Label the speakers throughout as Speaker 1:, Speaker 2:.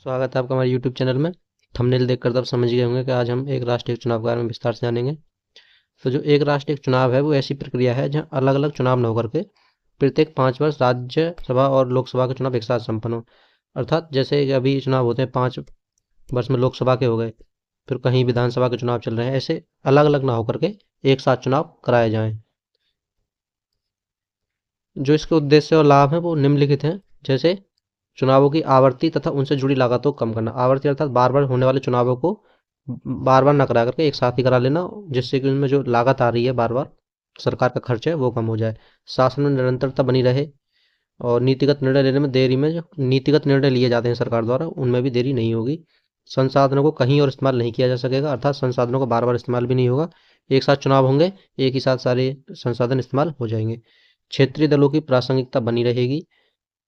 Speaker 1: स्वागत है आपका हमारे YouTube चैनल में। थंबनेल देखकर तब समझ गए होंगे कि आज हम एक राष्ट्र एक चुनाव के बारे में विस्तार से जानेंगे। तो जो एक राष्ट्र एक चुनाव है वो ऐसी प्रक्रिया है जहां अलग अलग चुनाव न होकर के प्रत्येक 5 वर्ष राज्यसभा और लोकसभा के चुनाव एक साथ संपन्न हो। अर्थात जैसे कि अभी चुनाव होते हैं 5 वर्ष में लोकसभा के हो गए, फिर कहीं विधानसभा के चुनाव चल रहे हैं, ऐसे अलग अलग ना होकर के एक साथ चुनाव कराए जाएं। जो इसके उद्देश्य और लाभ हैं वो निम्नलिखित हैं। जैसे चुनावों की आवर्ती तथा उनसे जुड़ी लागतों को कम करना। आवर्ती अर्थात बार बार होने वाले चुनावों को बार बार ना करा करके एक साथ ही करा लेना, जिससे कि उनमें जो लागत आ रही है बार बार सरकार का खर्च है वो कम हो जाए। शासन में निरंतरता बनी रहे और नीतिगत निर्णय लेने में देरी में जो नीतिगत निर्णय लिए जाते हैं सरकार द्वारा उनमें भी देरी नहीं होगी। संसाधनों को कहीं और इस्तेमाल नहीं किया जा सकेगा, अर्थात संसाधनों का बार बार इस्तेमाल भी नहीं होगा। एक साथ चुनाव होंगे, एक ही साथ सारे संसाधन इस्तेमाल हो जाएंगे। क्षेत्रीय दलों की प्रासंगिकता बनी रहेगी।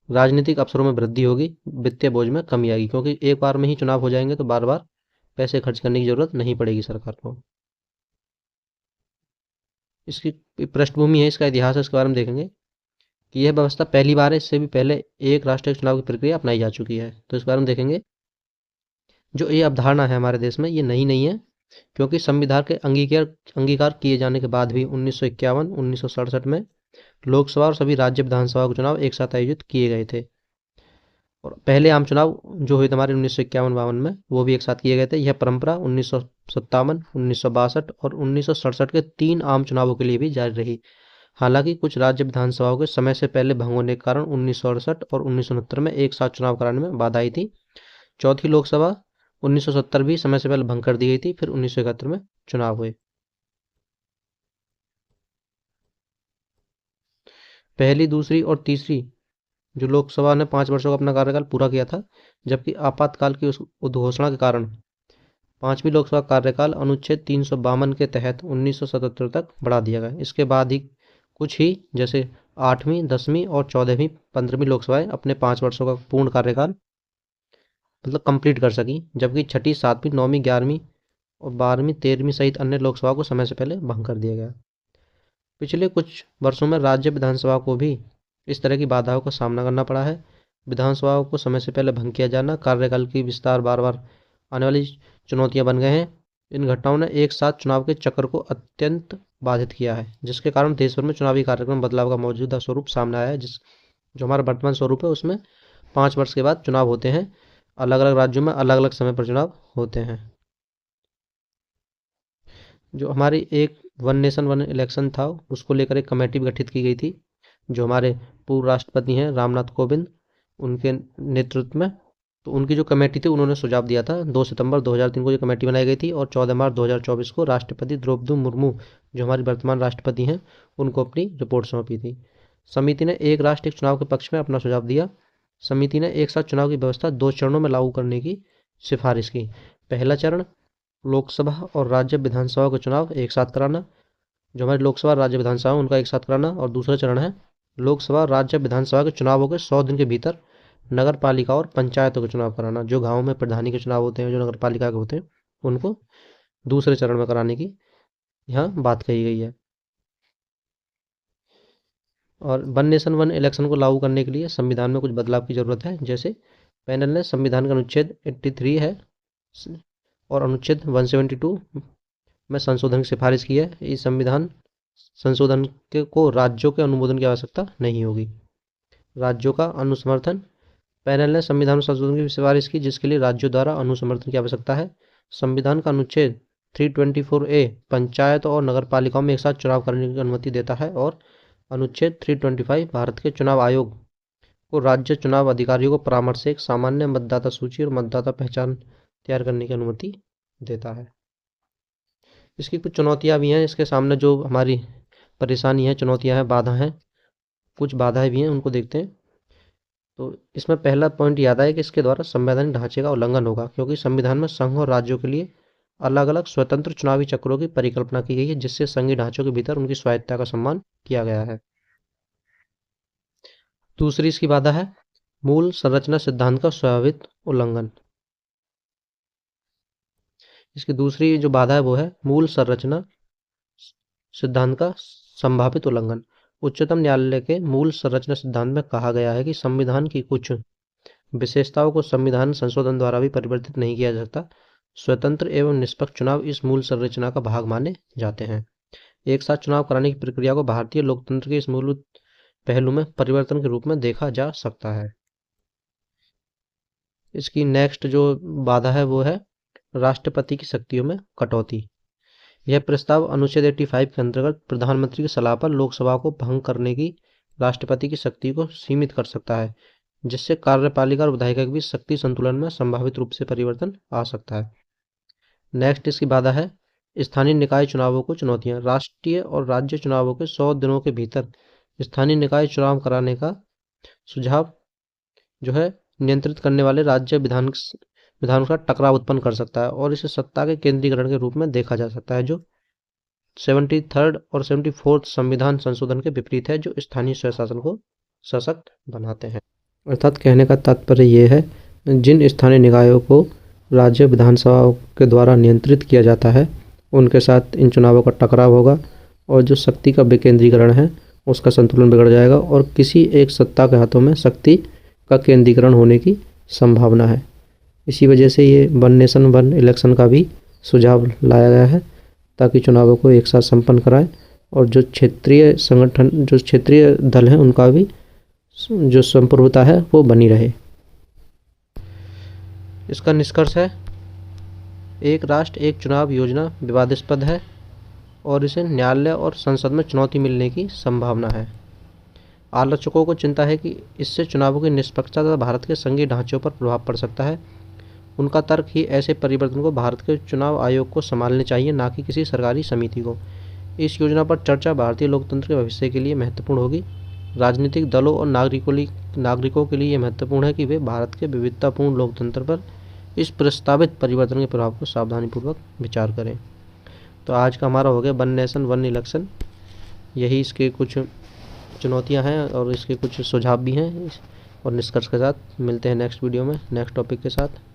Speaker 1: राजनीतिक अवसरों में वृद्धि होगी। वित्तीय बोझ में कमी आएगी, क्योंकि एक बार में ही चुनाव हो जाएंगे तो बार बार पैसे खर्च करने की जरूरत नहीं पड़ेगी सरकार को। इसकी पृष्ठभूमि है, इसका इतिहास है, इसके बारे में देखेंगे कि यह व्यवस्था पहली बार है। इससे भी पहले एक राष्ट्रीय चुनाव की प्रक्रिया अपनाई जा चुकी है। तो इस बारे में देखेंगे। जो ये अवधारणा है हमारे देश में ये नई नहीं है, क्योंकि संविधान के अंगीकार किए जाने के बाद भी 1951 1967 में लोकसभा और सभी राज्य विधानसभा के चुनाव एक साथ आयोजित किए गए थे। और पहले आम चुनाव जो हुए थे हमारे 1951-52 में वो भी एक साथ किए गए थे। यह परंपरा 1957 1962 और 1967 के 3 आम चुनावों के लिए भी जारी रही। हालांकि कुछ राज्य विधानसभाओं के समय से पहले भंग होने के कारण 1968 और 1969 में एक साथ चुनाव कराने में बाधा आई थी। चौथी लोकसभा 1970 भी समय से पहले भंग कर दी गई थी। फिर 1971 में चुनाव हुए। पहली, दूसरी और तीसरी जो लोकसभा ने 5 वर्षों का अपना कार्यकाल पूरा किया था, जबकि आपातकाल की उस उद्घोषणा के कारण पांचवी लोकसभा कार्यकाल अनुच्छेद 352 के तहत 1977 तक बढ़ा दिया गया। इसके बाद ही कुछ ही जैसे 8वीं 10वीं और 14वीं 15वीं लोकसभाएं अपने 5 वर्षों का पूर्ण कार्यकाल मतलब कंप्लीट कर सकी, जबकि छठी 7वीं 9वीं 11वीं और 12वीं 13वीं सहित अन्य लोकसभा को समय से पहले भंग कर दिया गया। पिछले कुछ वर्षों में राज्य विधानसभा को भी इस तरह की बाधाओं का सामना करना पड़ा है। विधानसभाओं को समय से पहले भंग किया जाना, कार्यकाल की विस्तार, बार बार आने वाली चुनौतियां बन गए हैं। इन घटनाओं ने एक साथ चुनाव के चक्र को अत्यंत बाधित किया है, जिसके कारण देश भर में चुनावी कार्यक्रम बदलाव का मौजूदा स्वरूप सामने आया है। जो हमारा वर्तमान स्वरूप है उसमें 5 वर्ष के बाद चुनाव होते हैं। अलग अलग राज्यों में अलग अलग समय पर चुनाव होते हैं। जो हमारी एक वन नेशन वन इलेक्शन था उसको लेकर एक कमेटी गठित की गई थी, जो हमारे पूर्व राष्ट्रपति हैं रामनाथ कोविंद, उनके नेतृत्व में। तो उनकी जो कमेटी थी उन्होंने सुझाव दिया था। 2 सितंबर 2003 को ये कमेटी बनाई गई थी और 14 मार्च 2024 को राष्ट्रपति द्रौपदी मुर्मू, जो हमारी वर्तमान राष्ट्रपति हैं, उनको अपनी रिपोर्ट सौंपी थी। समिति ने एक राष्ट्र एक चुनाव के पक्ष में अपना सुझाव दिया। समिति ने एक साथ चुनाव की व्यवस्था 2 चरणों में लागू करने की सिफारिश की। पहला चरण लोकसभा और राज्य विधानसभा के चुनाव एक साथ कराना, जो हमारी लोकसभा राज्य विधानसभा उनका एक साथ कराना। और दूसरा चरण है लोकसभा राज्य विधानसभा के चुनावों के 100 दिन के भीतर नगर पालिका और पंचायतों के चुनाव कराना। जो गाँव में प्रधानी के चुनाव होते हैं, जो नगर पालिका के होते हैं, उनको दूसरे चरण में कराने की यहाँ बात कही गई है। और वन नेशन वन इलेक्शन को लागू करने के लिए संविधान में कुछ बदलाव की जरूरत है। जैसे पैनल ने संविधान का अनुच्छेद 83 है और अनुच्छेद 172 में संशोधन की सिफारिश की है। इस संविधान संशोधन को राज्यों के अनुमोदन की आवश्यकता नहीं होगी। राज्यों का अनुसमर्थन। पैनल ने संविधान संशोधन की सिफारिश की, जिसके लिए राज्यों द्वारा अनुसमर्थन की आवश्यकता है। संविधान का अनुच्छेद 324A पंचायत और नगर पालिकाओं में एक साथ चुनाव करने की अनुमति देता है और अनुच्छेद 325 भारत के चुनाव आयोग को राज्य चुनाव अधिकारियों को परामर्श से एक सामान्य मतदाता सूची और मतदाता पहचान तैयार करने की अनुमति देता है। इसकी कुछ चुनौतियां भी हैं इसके सामने, जो हमारी परेशानी है, चुनौतियां हैं, बाधा हैं। कुछ बाधाएं भी हैं, उनको देखते हैं। तो इसमें पहला पॉइंट याद आए कि इसके द्वारा संवैधानिक ढांचे का उल्लंघन होगा, क्योंकि संविधान में संघ और राज्यों के लिए अलग अलग स्वतंत्र चुनावी चक्रों की परिकल्पना की गई है, जिससे संघीय ढांचों के भीतर उनकी स्वायत्तता का सम्मान किया गया है। दूसरी इसकी बाधा है मूल संरचना सिद्धांत का स्वाभाविक उल्लंघन। इसकी दूसरी जो बाधा है वो है मूल संरचना सिद्धांत का संभावित उल्लंघन। उच्चतम न्यायालय के मूल संरचना सिद्धांत में कहा गया है कि संविधान की कुछ विशेषताओं को संविधान संशोधन द्वारा भी परिवर्तित नहीं किया जा सकता। स्वतंत्र एवं निष्पक्ष चुनाव इस मूल संरचना का भाग माने जाते हैं। एक साथ चुनाव कराने की प्रक्रिया को भारतीय लोकतंत्र के इस मूलभूत पहलू में परिवर्तन के रूप में देखा जा सकता है। इसकी नेक्स्ट जो बाधा है वो है राष्ट्रपति की शक्तियों में कटौती। यह प्रस्ताव अनुच्छेद 85 के अंतर्गत प्रधानमंत्री की सलाह पर लोकसभा को भंग करने की राष्ट्रपति की शक्ति को सीमित कर सकता है, जिससे कार्यपालिका और विधायिका के बीच शक्ति संतुलन में संभावित रूप से परिवर्तन आ सकता है। नेक्स्ट इसकी बाधा है स्थानीय निकाय चुनावों को चुनौतियां। राष्ट्रीय और राज्य चुनावों के 100 दिनों के भीतर स्थानीय निकाय चुनाव कराने का सुझाव जो है नियंत्रित करने वाले राज्य विधानों का टकराव उत्पन्न कर सकता है और इसे सत्ता के केंद्रीकरण के रूप में देखा जा सकता है, जो 73rd और 74th संविधान संशोधन के विपरीत है, जो स्थानीय स्वशासन को सशक्त बनाते हैं। अर्थात कहने का तात्पर्य यह है, जिन स्थानीय निकायों को राज्य विधानसभाओं के द्वारा नियंत्रित किया जाता है उनके साथ इन चुनावों का टकराव होगा और जो शक्ति का विकेंद्रीकरण है उसका संतुलन बिगड़ जाएगा और किसी एक सत्ता के हाथों में शक्ति का केंद्रीकरण होने की संभावना है। इसी वजह से ये वन नेशन वन इलेक्शन का भी सुझाव लाया गया है, ताकि चुनावों को एक साथ संपन्न कराएं और जो क्षेत्रीय संगठन जो क्षेत्रीय दल हैं उनका भी जो संप्रभुता है वो बनी रहे। इसका निष्कर्ष है, एक राष्ट्र एक चुनाव योजना विवादास्पद है और इसे न्यायालय और संसद में चुनौती मिलने की संभावना है। आलोचकों को चिंता है कि इससे चुनावों की निष्पक्षता तथा भारत के संघीय ढांचों पर प्रभाव पड़ सकता है। उनका तर्क ही ऐसे परिवर्तन को भारत के चुनाव आयोग को संभालने चाहिए, ना कि किसी सरकारी समिति को। इस योजना पर चर्चा भारतीय लोकतंत्र के भविष्य के लिए महत्वपूर्ण होगी। राजनीतिक दलों और नागरिकों के लिए यह महत्वपूर्ण है कि वे भारत के विविधतापूर्ण लोकतंत्र पर इस प्रस्तावित परिवर्तन के प्रभाव को सावधानीपूर्वक विचार करें। तो आज का हमारा हो गया वन नेशन वन इलेक्शन। यही इसके कुछ चुनौतियां हैं और इसके कुछ सुझाव भी हैं। और निष्कर्ष के साथ मिलते हैं नेक्स्ट वीडियो में नेक्स्ट टॉपिक के साथ।